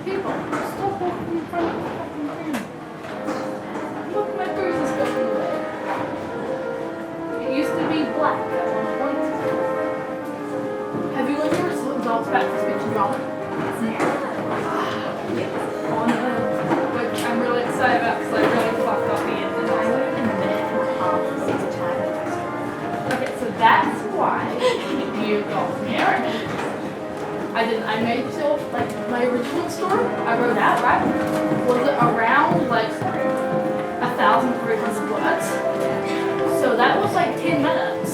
People, stop walking in front of the fucking thing. Look, my bruise is going away. It used to be black at one point. Have you ever seen dogs back to speech drama? Oh no. Which I'm really excited about because I really fucked up the end. I went in a minute and a half to see the time. Okay, so that's why you got married. I made sure, like, my original story I wrote out, right? Was it around, like, 1,300 words? So that was like 10 minutes.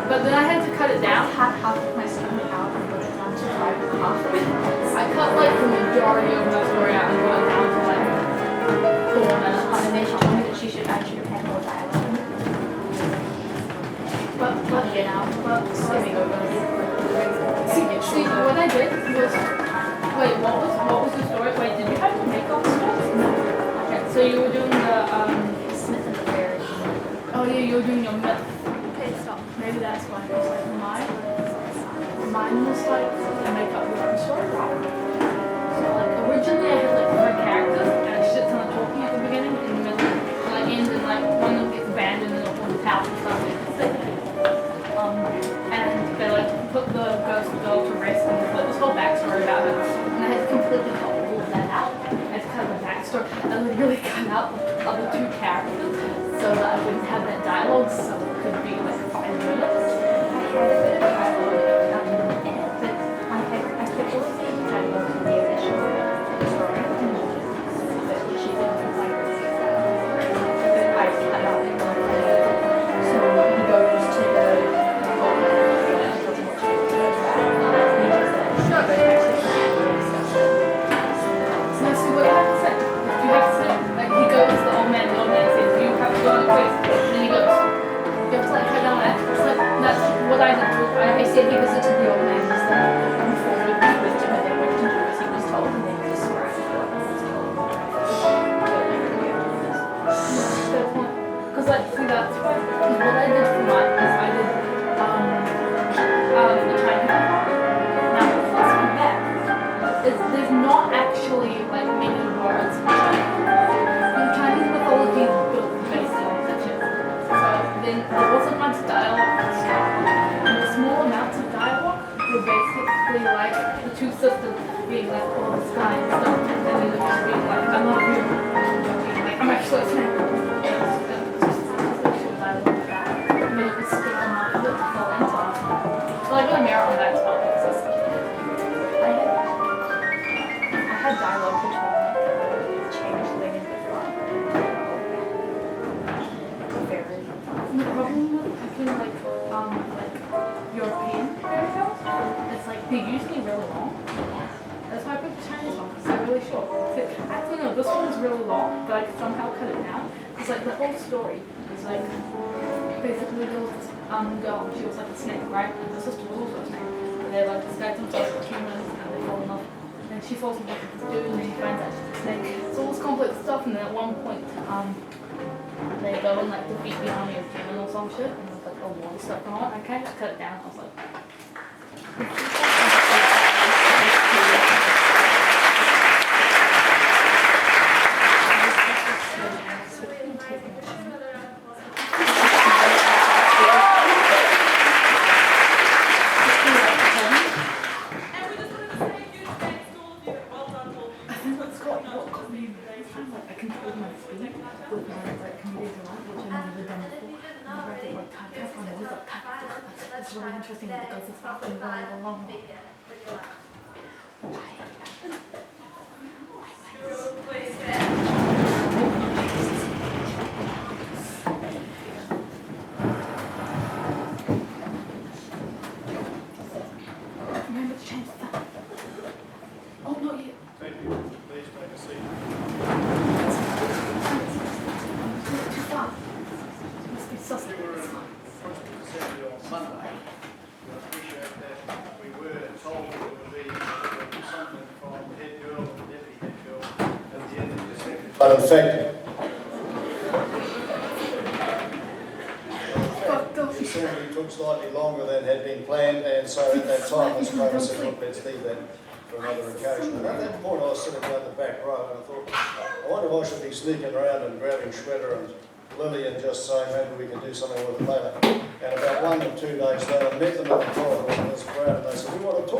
But then I had to cut it down. I had half of my story out and put it down to 5.5 minutes. I cut, like, the majority of my story out and got it down to, like, 4 minutes. And then she told me that I should have had more dialogue. But See, what I did was, wait, what was the story? Wait, did you have to make up stories? No. Okay, so you were doing the, Smith and the Bear. oh yeah, you were doing your myth. Okay, stop. Maybe that's why. Because like mine was like I make up your own story, right? So like originally I had like 4 characters and a shit ton of talking at the beginning, in the middle, and like ends and like one of them gets abandoned in a haunted house and stuff. And they like put the ghost girl to rest and there's like this whole backstory about her, and I had to completely cut all of that out. I had to cut the backstory and then really cut out the other 2 characters so that I wouldn't have that dialogue, so it could be like 5 minutes. I had a bit of dialogue in it, but I kept all the dialogue from the original story. But she didn't like it. But I cut out the one. So he goes to the No, see what you have to say. You have to say, like he goes, the old man says, you have to go on a quiz. And then he goes, you have to like cut down that. It's like, that's what I did. I said he visited the old man, he's like, I'm forward with wisdom, and then went to do as he was told, and then described what he was told. Because like, see that's why, because what I did for mine is I did, the Chinese mythology. Now the first one there, there's not actually like many words in Chinese. The Chinese mythology is built based on fiction. So then there wasn't much dialogue at the start. And the small amounts of dialogue were basically like the 2 sisters being like, oh, the sky and stuff, and then the just being like, I love you, and being like, I'm actually a snake. So I got a mirror on that spot. I had dialogue between changeling and the frog. Very. The problem with picking like European fairy tales is like they're usually really long. That's why I picked the Chinese one because they're really short. Actually no, this one's really long, but I could somehow cut it down. It's like the whole story is like basically there was this girl and she was like a snake, right? And her sister was also a snake. And they like disguise themselves as humans and they fall in love. And she falls in love with this dude and he finds out she's a snake. It's all this complex stuff, and then at one point they go and like defeat the army of demon or some shit, and there's like a lot of stuff going on. I kind of just cut it down. I was like, I control my speed with my like comedic life, which I've never done before. And I write it like type, and always like type. It's really interesting because it's not been going along. Remember to change that. Oh, not yet. Thank you. Please take a seat. Too far. Must be saucy. We were assembly on Monday. I appreciate that we were told there would be something from the head girl and the deputy head girl at the end of the session. But in fact, the assembly took slightly longer than had been planned, and so at that time, Mr. Kramer said, look, let's leave that for another occasion. And at that point I was sitting down the back row and I thought, I wonder if I should be sneaking around and grabbing Shredder and Lily and just saying maybe we can do something with it later. And about 1 or 2 days later, I met them in the corridor in this crowd and they said, we want to talk